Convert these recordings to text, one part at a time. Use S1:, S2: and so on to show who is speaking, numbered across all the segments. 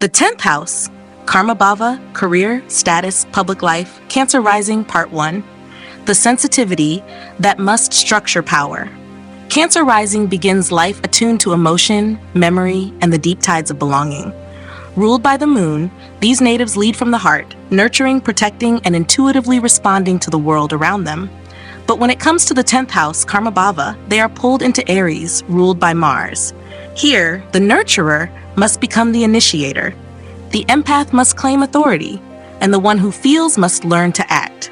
S1: The 10th house, Karma Bhava, Career, Status, Public Life, Cancer Rising, Part 1. The sensitivity that must structure power. Cancer Rising begins life attuned to emotion, memory, and the deep tides of belonging. Ruled by the moon, these natives lead from the heart, nurturing, protecting, and intuitively responding to the world around them. But when it comes to the 10th house, Karma Bhava, they are pulled into Aries, ruled by Mars. Here, the nurturer must become the initiator. The empath must claim authority, and the one who feels must learn to act.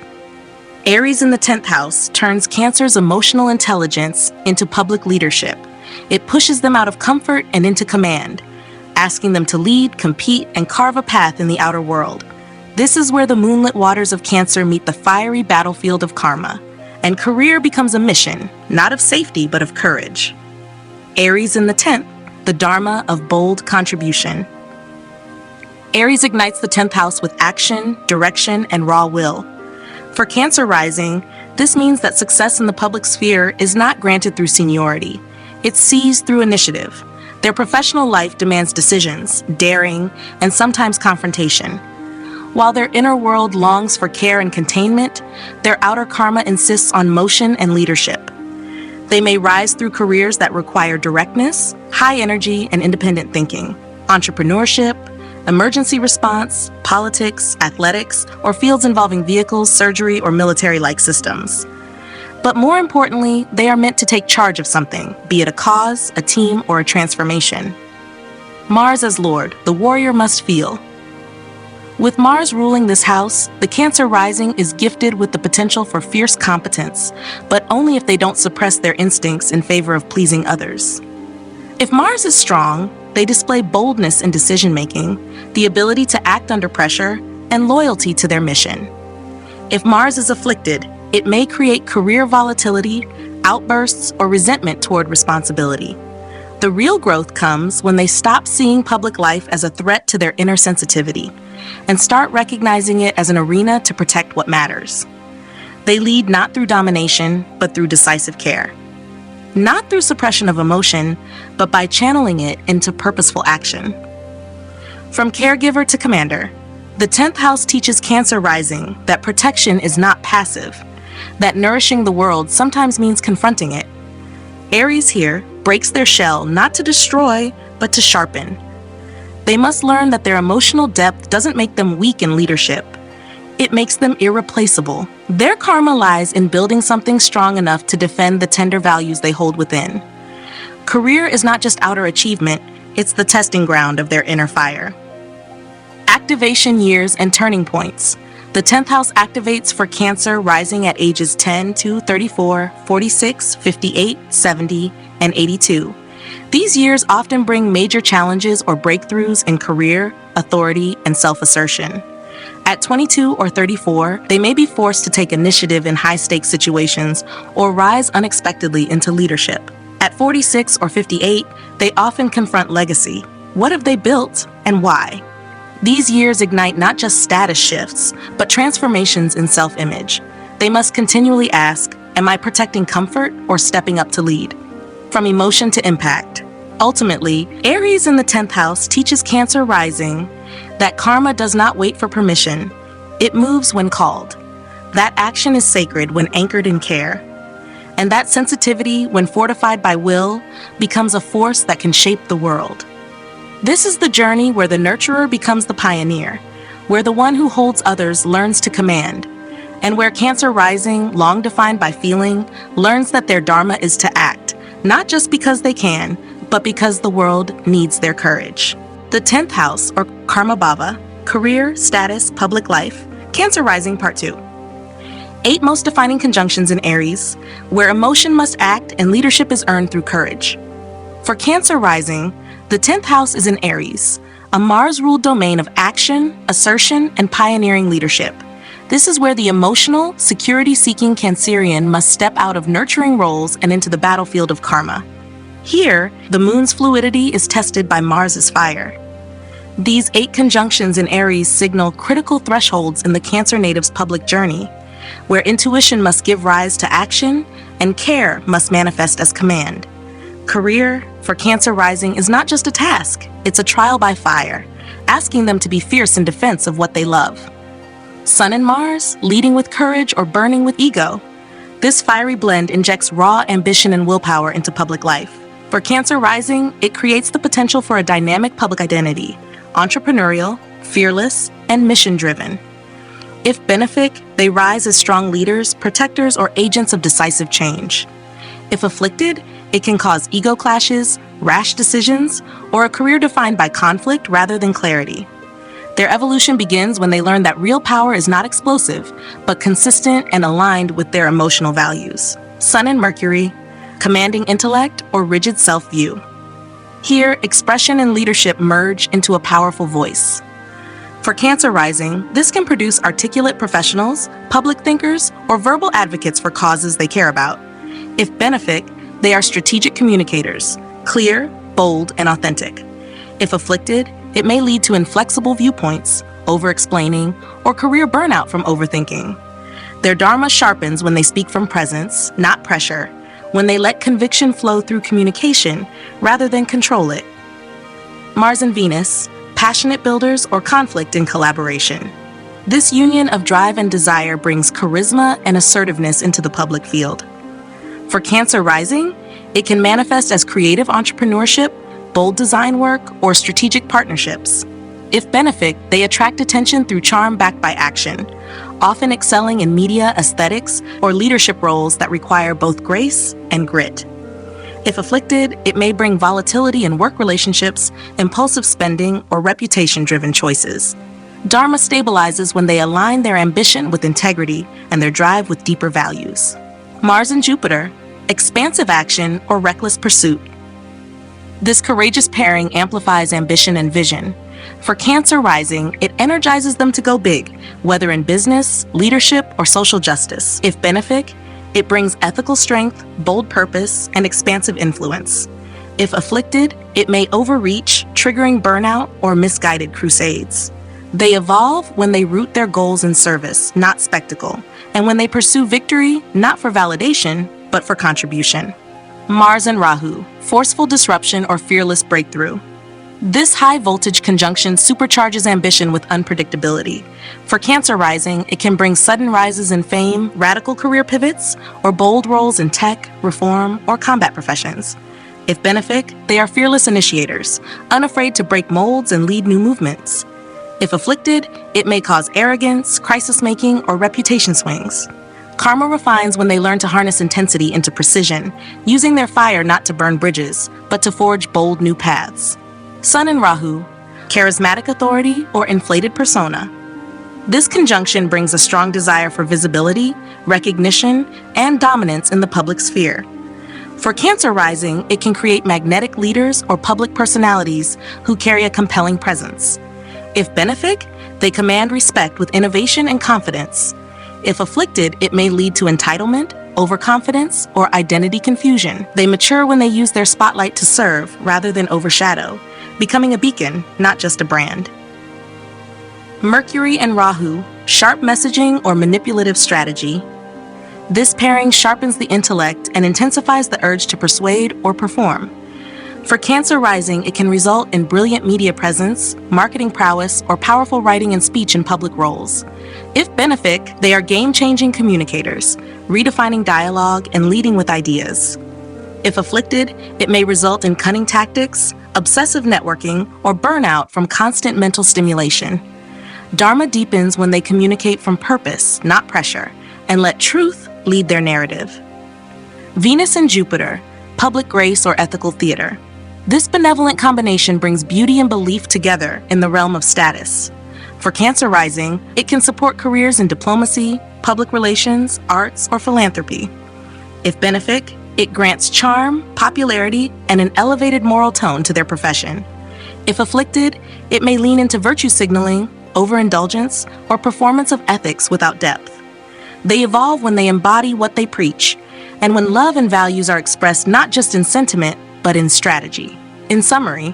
S1: Aries in the 10th house turns Cancer's emotional intelligence into public leadership. It pushes them out of comfort and into command, asking them to lead, compete, and carve a path in the outer world. This is where the moonlit waters of Cancer meet the fiery battlefield of karma, and career becomes a mission, not of safety but of courage. Aries in the 10th, the Dharma of bold contribution. Aries ignites the 10th house with action, direction, and raw will. For Cancer Rising, this means that success in the public sphere is not granted through seniority. It's seized through initiative. Their professional life demands decisions, daring, and sometimes confrontation. While their inner world longs for care and containment, their outer karma insists on motion and leadership. They may rise through careers that require directness, high energy, and independent thinking, entrepreneurship, emergency response, politics, athletics, or fields involving vehicles, surgery, or military-like systems. But more importantly, they are meant to take charge of something, be it a cause, a team, or a transformation. Mars as Lord, the warrior must feel. With Mars ruling this house, the Cancer Rising is gifted with the potential for fierce competence, but only if they don't suppress their instincts in favor of pleasing others. If Mars is strong, they display boldness in decision-making, the ability to act under pressure, and loyalty to their mission. If Mars is afflicted, it may create career volatility, outbursts, or resentment toward responsibility. The real growth comes when they stop seeing public life as a threat to their inner sensitivity and start recognizing it as an arena to protect what matters. They lead not through domination, but through decisive care. Not through suppression of emotion, but by channeling it into purposeful action. From caregiver to commander, the 10th house teaches Cancer Rising that protection is not passive, that nourishing the world sometimes means confronting it. Aries here breaks their shell not to destroy, but to sharpen. They must learn that their emotional depth doesn't make them weak in leadership. It makes them irreplaceable. Their karma lies in building something strong enough to defend the tender values they hold within. Career is not just outer achievement, it's the testing ground of their inner fire. Activation years and turning points. The 10th house activates for Cancer Rising at ages 10 to 34, 46, 58, 70, and 82. These years often bring major challenges or breakthroughs in career, authority, and self-assertion. At 22 or 34, they may be forced to take initiative in high-stakes situations or rise unexpectedly into leadership. At 46 or 58, they often confront legacy. What have they built and why? These years ignite not just status shifts, but transformations in self-image. They must continually ask, am I protecting comfort or stepping up to lead? From emotion to impact. Ultimately, Aries in the 10th house teaches Cancer Rising that karma does not wait for permission. It moves when called. That action is sacred when anchored in care. And that sensitivity, when fortified by will, becomes a force that can shape the world. This is the journey where the nurturer becomes the pioneer, where the one who holds others learns to command, and where Cancer Rising, long defined by feeling, learns that their dharma is to act, not just because they can, but because the world needs their courage. The 10th house, or Karma Bhava, Career, Status, Public Life, Cancer Rising Part 2. 8 most defining conjunctions in Aries, where emotion must act and leadership is earned through courage. For Cancer Rising, the 10th house is in Aries, a Mars-ruled domain of action, assertion, and pioneering leadership. This is where the emotional, security-seeking Cancerian must step out of nurturing roles and into the battlefield of karma. Here, the moon's fluidity is tested by Mars's fire. These 8 conjunctions in Aries signal critical thresholds in the Cancer native's public journey, where intuition must give rise to action and care must manifest as command. Career for Cancer Rising is not just a task, it's a trial by fire, asking them to be fierce in defense of what they love. Sun and Mars, leading with courage or burning with ego. This fiery blend injects raw ambition and willpower into public life. For Cancer Rising, it creates the potential for a dynamic public identity, entrepreneurial, fearless, and mission-driven. If benefic, they rise as strong leaders, protectors, or agents of decisive change. If afflicted, it can cause ego clashes, rash decisions, or a career defined by conflict rather than clarity. Their evolution begins when they learn that real power is not explosive, but consistent and aligned with their emotional values. Sun and Mercury, commanding intellect or rigid self-view. Here, expression and leadership merge into a powerful voice. For Cancer Rising, this can produce articulate professionals, public thinkers, or verbal advocates for causes they care about. If benefic, they are strategic communicators, clear, bold, and authentic. If afflicted, it may lead to inflexible viewpoints, over-explaining, or career burnout from overthinking. Their Dharma sharpens when they speak from presence, not pressure, when they let conviction flow through communication rather than control it. Mars and Venus, passionate builders or conflict in collaboration. This union of drive and desire brings charisma and assertiveness into the public field. For Cancer Rising, it can manifest as creative entrepreneurship, bold design work, or strategic partnerships. If benefic, they attract attention through charm backed by action, often excelling in media, aesthetics, or leadership roles that require both grace and grit. If afflicted, it may bring volatility in work relationships, impulsive spending, or reputation-driven choices. Dharma stabilizes when they align their ambition with integrity and their drive with deeper values. Mars and Jupiter, expansive action or reckless pursuit. This courageous pairing amplifies ambition and vision. For Cancer Rising, it energizes them to go big, whether in business, leadership, or social justice. If benefic, it brings ethical strength, bold purpose, and expansive influence. If afflicted, it may overreach, triggering burnout or misguided crusades. They evolve when they root their goals in service, not spectacle, and when they pursue victory, not for validation, but for contribution. Mars and Rahu, forceful disruption or fearless breakthrough. This high-voltage conjunction supercharges ambition with unpredictability. For Cancer Rising, it can bring sudden rises in fame, radical career pivots, or bold roles in tech, reform, or combat professions. If benefic, they are fearless initiators, unafraid to break molds and lead new movements. If afflicted, it may cause arrogance, crisis-making, or reputation swings. Karma refines when they learn to harness intensity into precision, using their fire not to burn bridges, but to forge bold new paths. Sun and Rahu, charismatic authority or inflated persona. This conjunction brings a strong desire for visibility, recognition, and dominance in the public sphere. For Cancer Rising, it can create magnetic leaders or public personalities who carry a compelling presence. If benefic, they command respect with innovation and confidence. If afflicted, it may lead to entitlement, overconfidence, or identity confusion. They mature when they use their spotlight to serve rather than overshadow, becoming a beacon, not just a brand. Mercury and Rahu, sharp messaging or manipulative strategy. This pairing sharpens the intellect and intensifies the urge to persuade or perform. For Cancer Rising, it can result in brilliant media presence, marketing prowess, or powerful writing and speech in public roles. If benefic, they are game-changing communicators, redefining dialogue and leading with ideas. If afflicted, it may result in cunning tactics, obsessive networking, or burnout from constant mental stimulation. Dharma deepens when they communicate from purpose, not pressure, and let truth lead their narrative. Venus and Jupiter, public grace or ethical theater. This benevolent combination brings beauty and belief together in the realm of status. For Cancer Rising, it can support careers in diplomacy, public relations, arts, or philanthropy. If benefic, it grants charm, popularity, and an elevated moral tone to their profession. If afflicted, it may lean into virtue signaling, overindulgence, or performance of ethics without depth. They evolve when they embody what they preach, and when love and values are expressed not just in sentiment, but in strategy. In summary,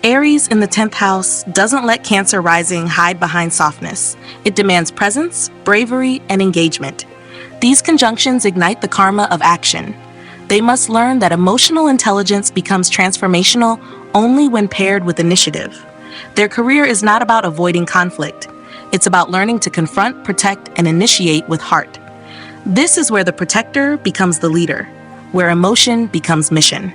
S1: Aries in the 10th house doesn't let Cancer Rising hide behind softness. It demands presence, bravery, and engagement. These conjunctions ignite the karma of action. They must learn that emotional intelligence becomes transformational only when paired with initiative. Their career is not about avoiding conflict. It's about learning to confront, protect, and initiate with heart. This is where the protector becomes the leader, where emotion becomes mission.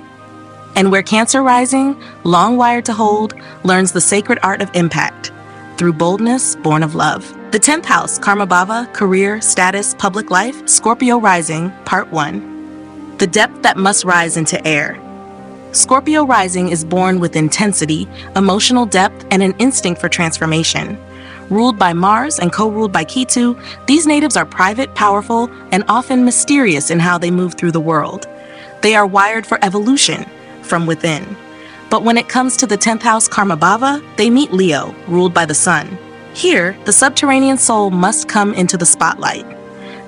S1: And where Cancer Rising, long wired to hold, learns the sacred art of impact through boldness born of love. The 10th house, Karma Bhava, career, status, public life, Scorpio Rising, part 1. The depth that must rise into air. Scorpio Rising is born with intensity, emotional depth, and an instinct for transformation. Ruled by Mars and co-ruled by Ketu, these natives are private, powerful, and often mysterious in how they move through the world. They are wired for evolution from within. But when it comes to the 10th house Karma Bhava, they meet Leo, ruled by the Sun. Here, the subterranean soul must come into the spotlight.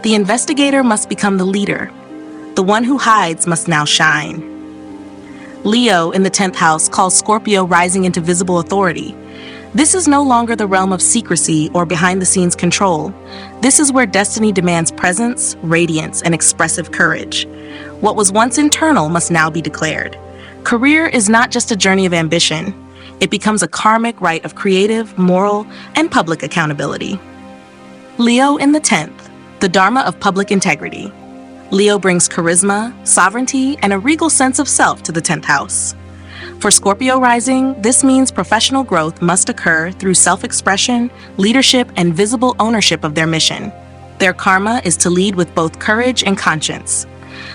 S1: The investigator must become the leader. The one who hides must now shine. Leo in the 10th house calls Scorpio Rising into visible authority. This is no longer the realm of secrecy or behind-the-scenes control. This is where destiny demands presence, radiance, and expressive courage. What was once internal must now be declared. Career is not just a journey of ambition. It becomes a karmic rite of creative, moral, and public accountability. Leo in the 10th, the Dharma of public integrity. Leo brings charisma, sovereignty, and a regal sense of self to the 10th house. For Scorpio Rising, this means professional growth must occur through self-expression, leadership, and visible ownership of their mission. Their karma is to lead with both courage and conscience.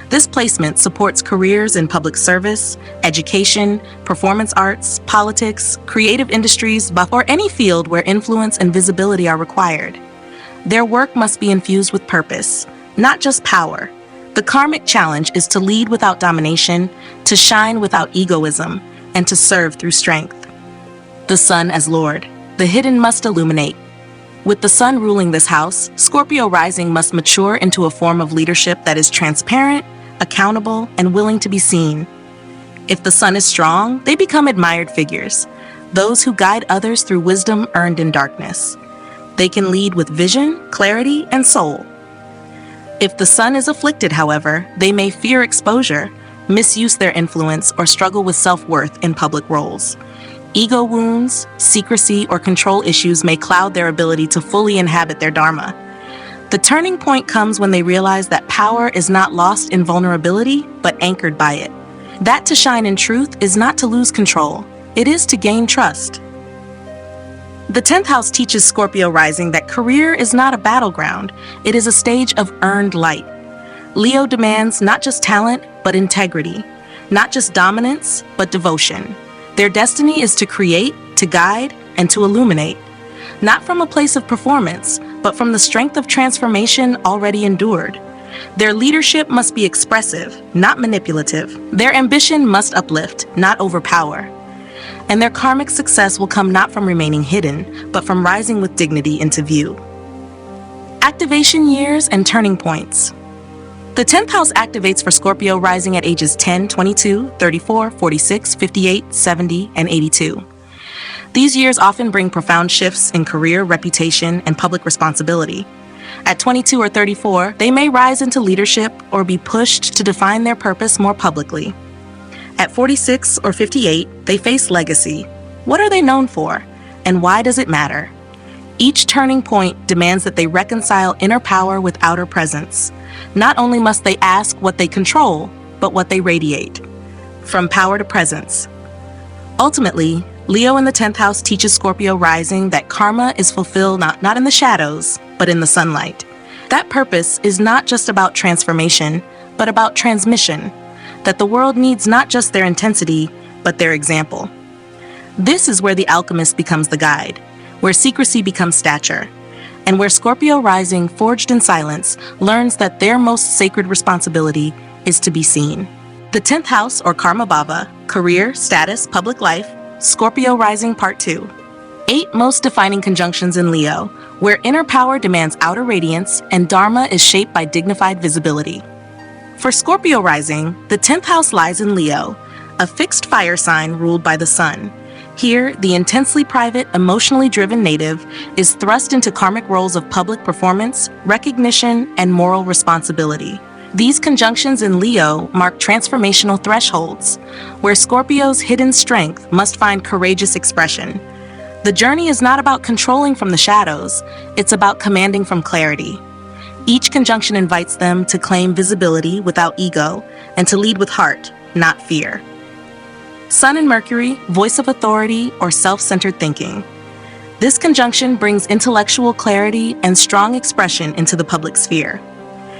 S1: This placement supports careers in public service, education, performance arts, politics, creative industries, or any field where influence and visibility are required. Their work must be infused with purpose, not just power. The karmic challenge is to lead without domination, to shine without egoism, and to serve through strength. The Sun as Lord. The hidden must illuminate. With the Sun ruling this house, Scorpio Rising must mature into a form of leadership that is transparent, accountable, and willing to be seen. If the Sun is strong, they become admired figures, those who guide others through wisdom earned in darkness. They can lead with vision, clarity, and soul. If the Sun is afflicted, however, they may fear exposure, misuse their influence, or struggle with self-worth in public roles. Ego wounds, secrecy, or control issues may cloud their ability to fully inhabit their dharma. The turning point comes when they realize that power is not lost in vulnerability, but anchored by it. That to shine in truth is not to lose control. It is to gain trust. The 10th house teaches Scorpio Rising that career is not a battleground. It is a stage of earned light. Leo demands not just talent, but integrity. Not just dominance, but devotion. Their destiny is to create, to guide, and to illuminate. Not from a place of performance, but from the strength of transformation already endured. Their leadership must be expressive, not manipulative. Their ambition must uplift, not overpower. And their karmic success will come not from remaining hidden, but from rising with dignity into view. Activation years and turning points. The 10th house activates for Scorpio Rising at ages 10, 22, 34, 46, 58, 70, and 82. These years often bring profound shifts in career, reputation, and public responsibility. At 22 or 34, they may rise into leadership or be pushed to define their purpose more publicly. At 46 or 58, they face legacy. What are they known for, and why does it matter? Each turning point demands that they reconcile inner power with outer presence. Not only must they ask what they control, but what they radiate. From power to presence. Ultimately, Leo in the 10th house teaches Scorpio Rising that karma is fulfilled not in the shadows, but in the sunlight. That purpose is not just about transformation, but about transmission. That the world needs not just their intensity, but their example. This is where the alchemist becomes the guide, where secrecy becomes stature, and where Scorpio Rising, forged in silence, learns that their most sacred responsibility is to be seen. The 10th house, or Karma Bhava, career, status, public life, Scorpio Rising Part 2. 8 most defining conjunctions in Leo, where inner power demands outer radiance and Dharma is shaped by dignified visibility. For Scorpio Rising, the 10th house lies in Leo, a fixed fire sign ruled by the Sun. Here, the intensely private, emotionally driven native is thrust into karmic roles of public performance, recognition, and moral responsibility. These conjunctions in Leo mark transformational thresholds, where Scorpio's hidden strength must find courageous expression. The journey is not about controlling from the shadows, it's about commanding from clarity. Each conjunction invites them to claim visibility without ego and to lead with heart, not fear. Sun and Mercury, voice of authority or self-centered thinking. This conjunction brings intellectual clarity and strong expression into the public sphere.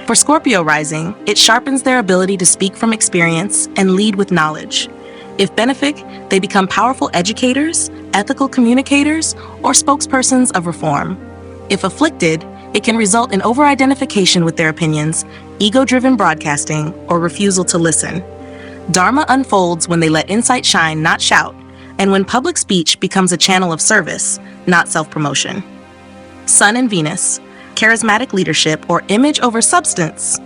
S1: For Scorpio Rising, it sharpens their ability to speak from experience and lead with knowledge. If benefic, they become powerful educators, ethical communicators, or spokespersons of reform. If afflicted, it can result in over-identification with their opinions, ego-driven broadcasting, or refusal to listen. Dharma unfolds when they let insight shine, not shout, and when public speech becomes a channel of service, not self-promotion. Sun and Venus, charismatic leadership or image over substance.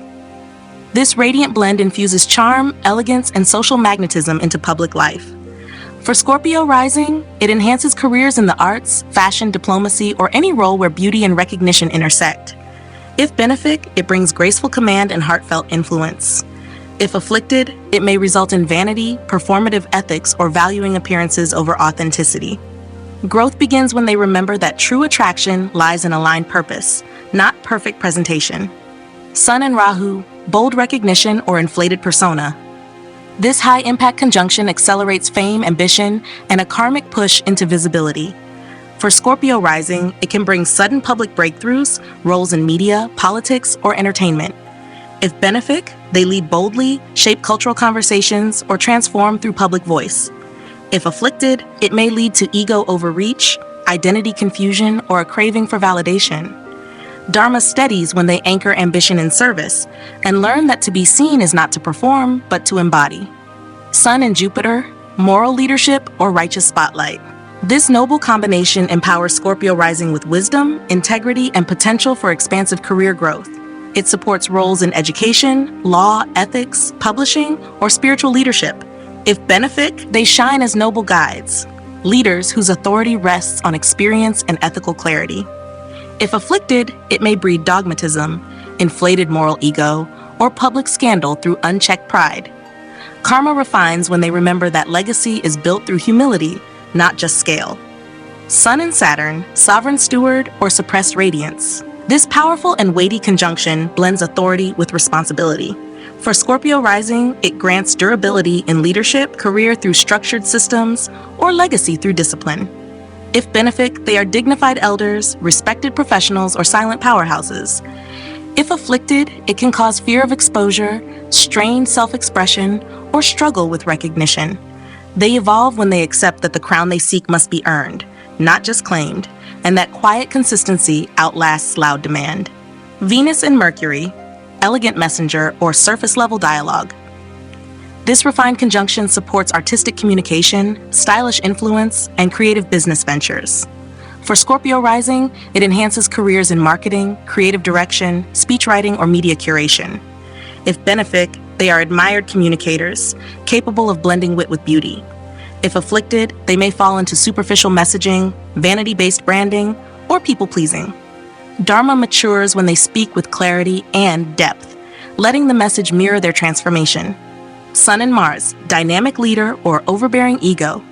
S1: This radiant blend infuses charm, elegance, and social magnetism into public life. For Scorpio Rising, it enhances careers in the arts, fashion, diplomacy, or any role where beauty and recognition intersect. If benefic, it brings graceful command and heartfelt influence. If afflicted, it may result in vanity, performative ethics, or valuing appearances over authenticity. Growth begins when they remember that true attraction lies in aligned purpose, not perfect presentation. Sun and Rahu, bold recognition or inflated persona. This high-impact conjunction accelerates fame, ambition, and a karmic push into visibility. For Scorpio Rising, it can bring sudden public breakthroughs, roles in media, politics, or entertainment. If benefic, they lead boldly, shape cultural conversations, or transform through public voice. If afflicted, it may lead to ego overreach, identity confusion, or a craving for validation. Dharma steadies when they anchor ambition in service and learn that to be seen is not to perform, but to embody. Sun and Jupiter, moral leadership or righteous spotlight. This noble combination empowers Scorpio Rising with wisdom, integrity, and potential for expansive career growth. It supports roles in education, law, ethics, publishing, or spiritual leadership. If benefic, they shine as noble guides, leaders whose authority rests on experience and ethical clarity. If afflicted, it may breed dogmatism, inflated moral ego, or public scandal through unchecked pride. Karma refines when they remember that legacy is built through humility, not just scale. Sun and Saturn, sovereign steward or suppressed radiance. This powerful and weighty conjunction blends authority with responsibility. For Scorpio Rising, it grants durability in leadership, career through structured systems, or legacy through discipline. If benefic, they are dignified elders, respected professionals, or silent powerhouses. If afflicted, it can cause fear of exposure, strained self-expression, or struggle with recognition. They evolve when they accept that the crown they seek must be earned, not just claimed, and that quiet consistency outlasts loud demand. Venus and Mercury, elegant messenger or surface-level dialogue. This refined conjunction supports artistic communication, stylish influence, and creative business ventures. For Scorpio Rising, it enhances careers in marketing, creative direction, speechwriting, or media curation. If benefic, they are admired communicators, capable of blending wit with beauty. If afflicted, they may fall into superficial messaging, vanity-based branding, or people-pleasing. Dharma matures when they speak with clarity and depth, letting the message mirror their transformation. Sun and Mars, dynamic leader or overbearing ego.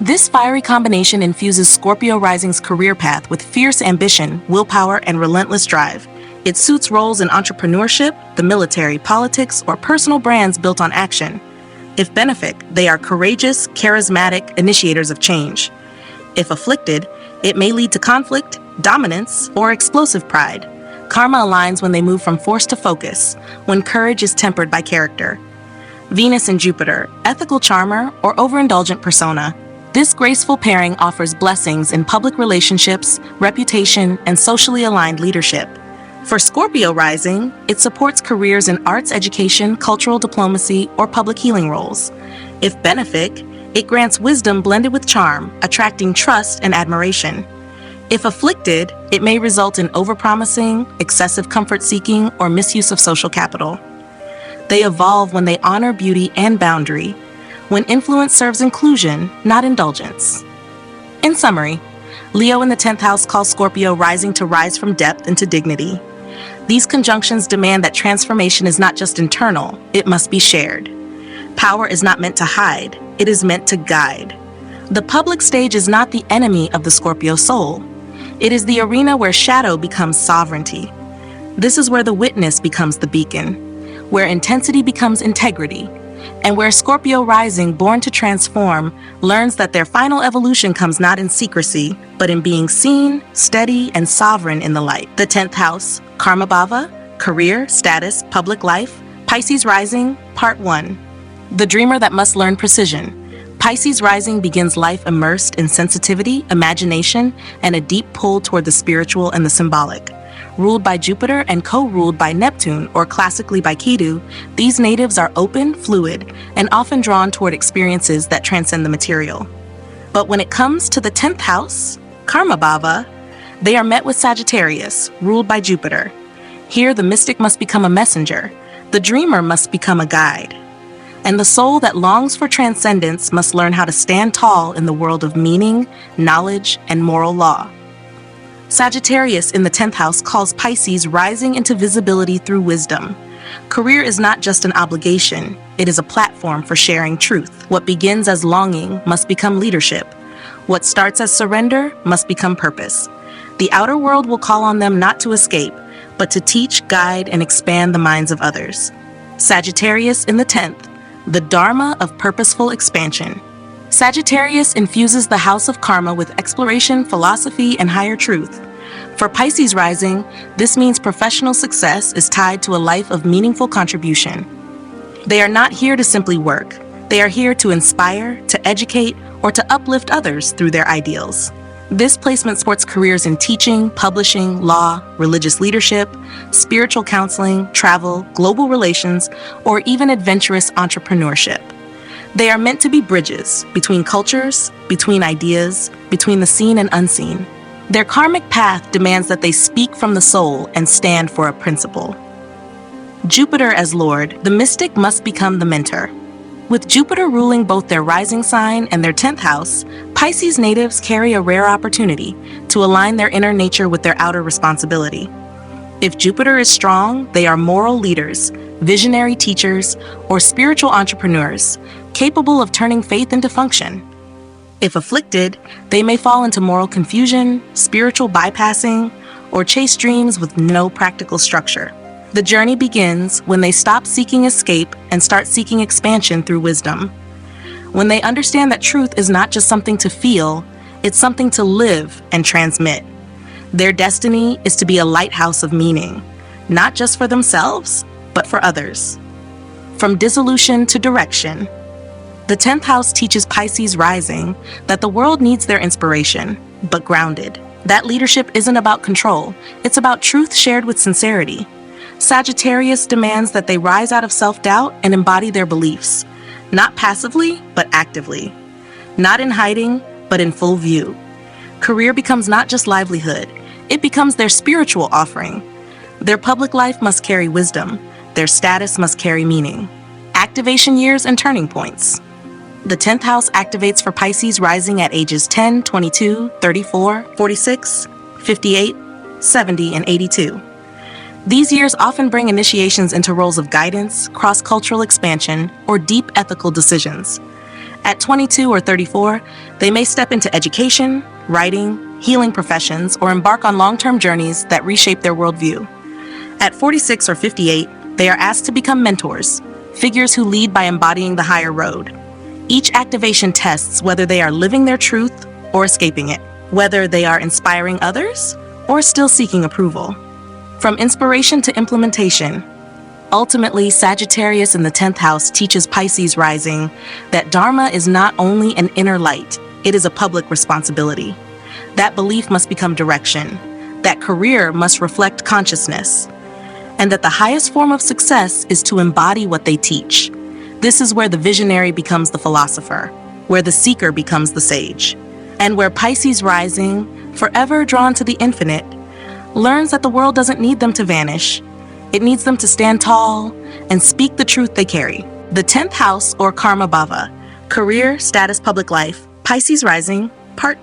S1: This fiery combination infuses Scorpio Rising's career path with fierce ambition, willpower, and relentless drive. It suits roles in entrepreneurship, the military, politics, or personal brands built on action. If benefic, they are courageous, charismatic initiators of change. If afflicted, it may lead to conflict, dominance, or explosive pride. Karma aligns when they move from force to focus, when courage is tempered by character. Venus and Jupiter, ethical charmer or overindulgent persona. This graceful pairing offers blessings in public relationships, reputation, and socially aligned leadership. For Scorpio Rising, it supports careers in arts education, cultural diplomacy, or public healing roles. If benefic, it grants wisdom blended with charm, attracting trust and admiration. If afflicted, it may result in overpromising, excessive comfort-seeking, or misuse of social capital. They evolve when they honor beauty and boundary, when influence serves inclusion, not indulgence. In summary, Leo in the 10th house calls Scorpio Rising to rise from depth into dignity. These conjunctions demand that transformation is not just internal, it must be shared. Power is not meant to hide, it is meant to guide. The public stage is not the enemy of the Scorpio soul. It is the arena where shadow becomes sovereignty. This is where the witness becomes the beacon, where intensity becomes integrity, and where Scorpio Rising, born to transform, learns that their final evolution comes not in secrecy, but in being seen, steady, and sovereign in the light. The 10th house, Karma Bhava, career, status, public life, Pisces Rising, Part 1. The dreamer that must learn precision. Pisces Rising begins life immersed in sensitivity, imagination, and a deep pull toward the spiritual and the symbolic. Ruled by Jupiter and co-ruled by Neptune, or classically by Ketu, these natives are open, fluid, and often drawn toward experiences that transcend the material. But when it comes to the 10th house, Karma Bhava, they are met with Sagittarius, ruled by Jupiter. Here, the mystic must become a messenger, the dreamer must become a guide, and the soul that longs for transcendence must learn how to stand tall in the world of meaning, knowledge, and moral law. Sagittarius in the 10th house calls Pisces rising into visibility through wisdom. Career is not just an obligation, it is a platform for sharing truth. What begins as longing must become leadership. What starts as surrender must become purpose. The outer world will call on them not to escape, but to teach, guide, and expand the minds of others. Sagittarius in the 10th, the Dharma of purposeful expansion. Sagittarius infuses the house of karma with exploration, philosophy, and higher truth. For Pisces rising, this means professional success is tied to a life of meaningful contribution. They are not here to simply work. They are here to inspire, to educate, or to uplift others through their ideals. This placement sports careers in teaching, publishing, law, religious leadership, spiritual counseling, travel, global relations, or even adventurous entrepreneurship. They are meant to be bridges between cultures, between ideas, between the seen and unseen. Their karmic path demands that they speak from the soul and stand for a principle. Jupiter as Lord, the mystic must become the mentor. With Jupiter ruling both their rising sign and their 10th house, Pisces natives carry a rare opportunity to align their inner nature with their outer responsibility. If Jupiter is strong, they are moral leaders, visionary teachers, or spiritual entrepreneurs, capable of turning faith into function. If afflicted, they may fall into moral confusion, spiritual bypassing, or chase dreams with no practical structure. The journey begins when they stop seeking escape and start seeking expansion through wisdom. When they understand that truth is not just something to feel, it's something to live and transmit. Their destiny is to be a lighthouse of meaning, not just for themselves, but for others. From dissolution to direction. The 10th house teaches Pisces rising that the world needs their inspiration, but grounded. That leadership isn't about control, it's about truth shared with sincerity. Sagittarius demands that they rise out of self-doubt and embody their beliefs, not passively, but actively. Not in hiding, but in full view. Career becomes not just livelihood, it becomes their spiritual offering. Their public life must carry wisdom, their status must carry meaning. Activation years and turning points. The 10th house activates for Pisces rising at ages 10, 22, 34, 46, 58, 70, and 82. These years often bring initiations into roles of guidance, cross-cultural expansion, or deep ethical decisions. At 22 or 34, they may step into education, writing, healing professions, or embark on long-term journeys that reshape their worldview. At 46 or 58, they are asked to become mentors, figures who lead by embodying the higher road. Each activation tests whether they are living their truth or escaping it, whether they are inspiring others or still seeking approval. From inspiration to implementation, ultimately, Sagittarius in the 10th house teaches Pisces rising that Dharma is not only an inner light, it is a public responsibility. That belief must become direction, that career must reflect consciousness, and that the highest form of success is to embody what they teach. This is where the visionary becomes the philosopher, where the seeker becomes the sage, and where Pisces rising, forever drawn to the infinite, learns that the world doesn't need them to vanish. It needs them to stand tall and speak the truth they carry. The 10th house, or Karma Bhava, career, status, public life, Pisces rising, part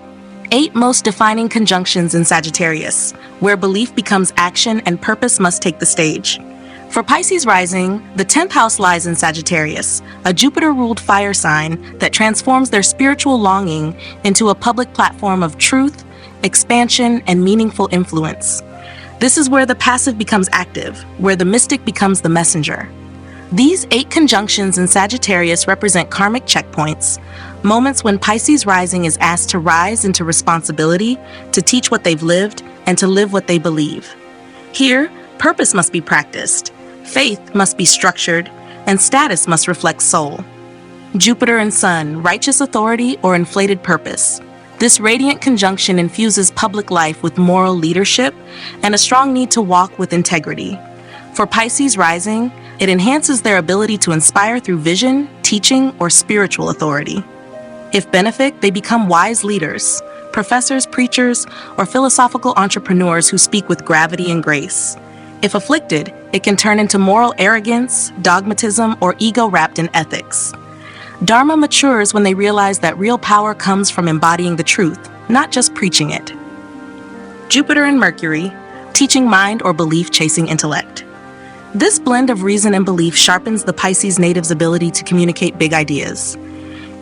S1: 8 most defining conjunctions in Sagittarius, where belief becomes action and purpose must take the stage. For Pisces Rising, the 10th house lies in Sagittarius, a Jupiter-ruled fire sign that transforms their spiritual longing into a public platform of truth, expansion, and meaningful influence. This is where the passive becomes active, where the mystic becomes the messenger. These 8 conjunctions in Sagittarius represent karmic checkpoints, moments when Pisces Rising is asked to rise into responsibility, to teach what they've lived, and to live what they believe. Here, purpose must be practiced, faith must be structured, and status must reflect soul. Jupiter and Sun, righteous authority or inflated purpose. This radiant conjunction infuses public life with moral leadership and a strong need to walk with integrity. For Pisces Rising, it enhances their ability to inspire through vision, teaching, or spiritual authority. If benefic, they become wise leaders, professors, preachers, or philosophical entrepreneurs who speak with gravity and grace. If afflicted, it can turn into moral arrogance, dogmatism, or ego wrapped in ethics. Dharma matures when they realize that real power comes from embodying the truth, not just preaching it. Jupiter and Mercury, teaching mind or belief-chasing intellect. This blend of reason and belief sharpens the Pisces native's ability to communicate big ideas.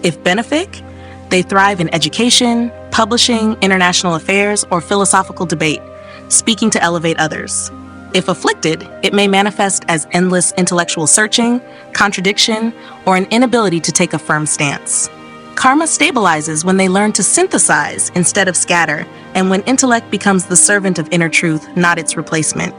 S1: If benefic, they thrive in education, publishing, international affairs, or philosophical debate, speaking to elevate others. If afflicted, it may manifest as endless intellectual searching, contradiction, or an inability to take a firm stance. Karma stabilizes when they learn to synthesize instead of scatter, and when intellect becomes the servant of inner truth, not its replacement.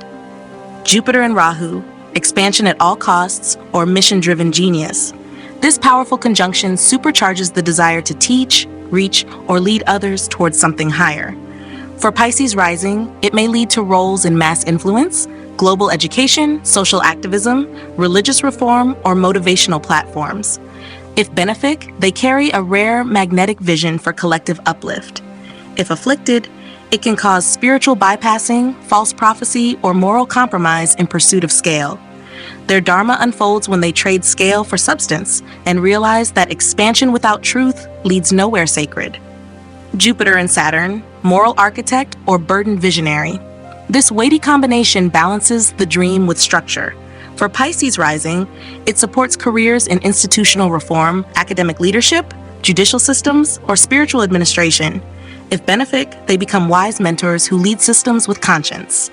S1: Jupiter and Rahu, expansion at all costs, or mission-driven genius. This powerful conjunction supercharges the desire to teach, reach, or lead others towards something higher. For Pisces Rising, it may lead to roles in mass influence, global education, social activism, religious reform, or motivational platforms. If benefic, they carry a rare magnetic vision for collective uplift. If afflicted, it can cause spiritual bypassing, false prophecy, or moral compromise in pursuit of scale. Their dharma unfolds when they trade scale for substance and realize that expansion without truth leads nowhere sacred. Jupiter and Saturn, moral architect or burdened visionary. This weighty combination balances the dream with structure. For Pisces Rising, it supports careers in institutional reform, academic leadership, judicial systems, or spiritual administration. If benefic, they become wise mentors who lead systems with conscience.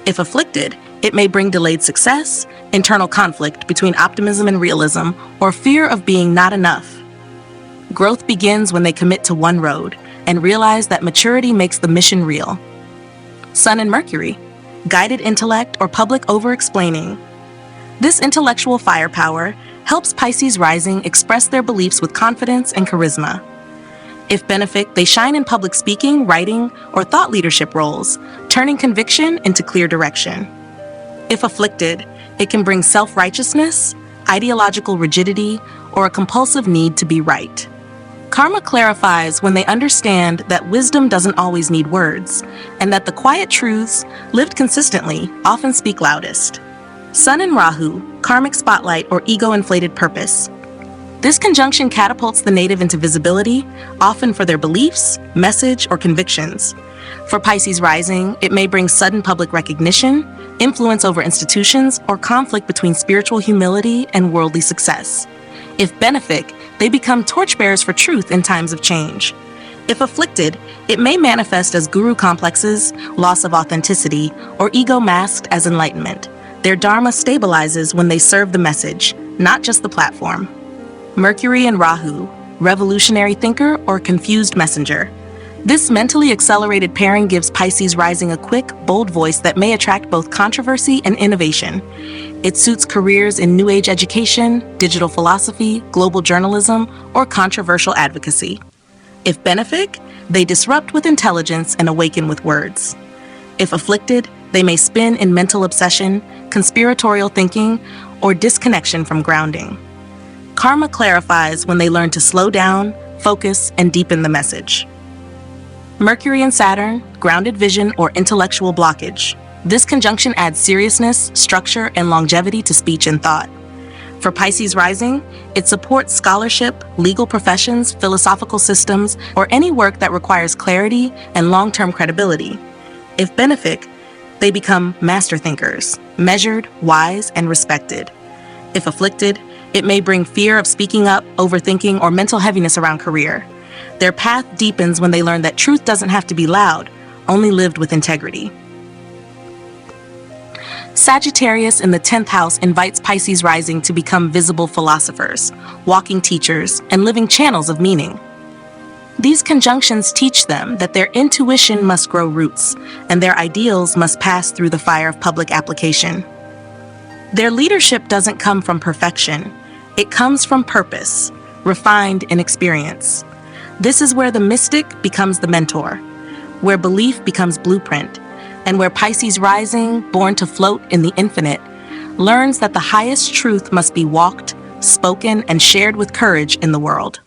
S1: If afflicted, it may bring delayed success, internal conflict between optimism and realism, or fear of being not enough. Growth begins when they commit to one road and realize that maturity makes the mission real. Sun and Mercury, guided intellect or public over-explaining. This intellectual firepower helps Pisces Rising express their beliefs with confidence and charisma. If benefic, they shine in public speaking, writing, or thought leadership roles, turning conviction into clear direction. If afflicted, it can bring self-righteousness, ideological rigidity, or a compulsive need to be right. Karma clarifies when they understand that wisdom doesn't always need words, and that the quiet truths, lived consistently, often speak loudest. Sun and Rahu, karmic spotlight or ego-inflated purpose. This conjunction catapults the native into visibility, often for their beliefs, message, or convictions. For Pisces Rising, it may bring sudden public recognition, influence over institutions, or conflict between spiritual humility and worldly success. If benefic, they become torchbearers for truth in times of change. If afflicted, it may manifest as guru complexes, loss of authenticity, or ego masked as enlightenment. Their dharma stabilizes when they serve the message, not just the platform. Mercury and Rahu, revolutionary thinker or confused messenger. This mentally accelerated pairing gives Pisces Rising a quick, bold voice that may attract both controversy and innovation. It suits careers in New Age education, digital philosophy, global journalism, or controversial advocacy. If benefic, they disrupt with intelligence and awaken with words. If afflicted, they may spin in mental obsession, conspiratorial thinking, or disconnection from grounding. Karma clarifies when they learn to slow down, focus, and deepen the message. Mercury and Saturn, grounded vision or intellectual blockage. This conjunction adds seriousness, structure, and longevity to speech and thought. For Pisces Rising, it supports scholarship, legal professions, philosophical systems, or any work that requires clarity and long-term credibility. If benefic, They become master thinkers, measured, wise, and respected. If afflicted, it may bring fear of speaking up, overthinking, or mental heaviness around career. Their path deepens when they learn that truth doesn't have to be loud, only lived with integrity. Sagittarius in the 10th house invites Pisces Rising to become visible philosophers, walking teachers, and living channels of meaning. These conjunctions teach them that their intuition must grow roots, and their ideals must pass through the fire of public application. Their leadership doesn't come from perfection. It comes from purpose, refined in experience. This is where the mystic becomes the mentor, where belief becomes blueprint, and where Pisces Rising, born to float in the infinite, learns that the highest truth must be walked, spoken, and shared with courage in the world.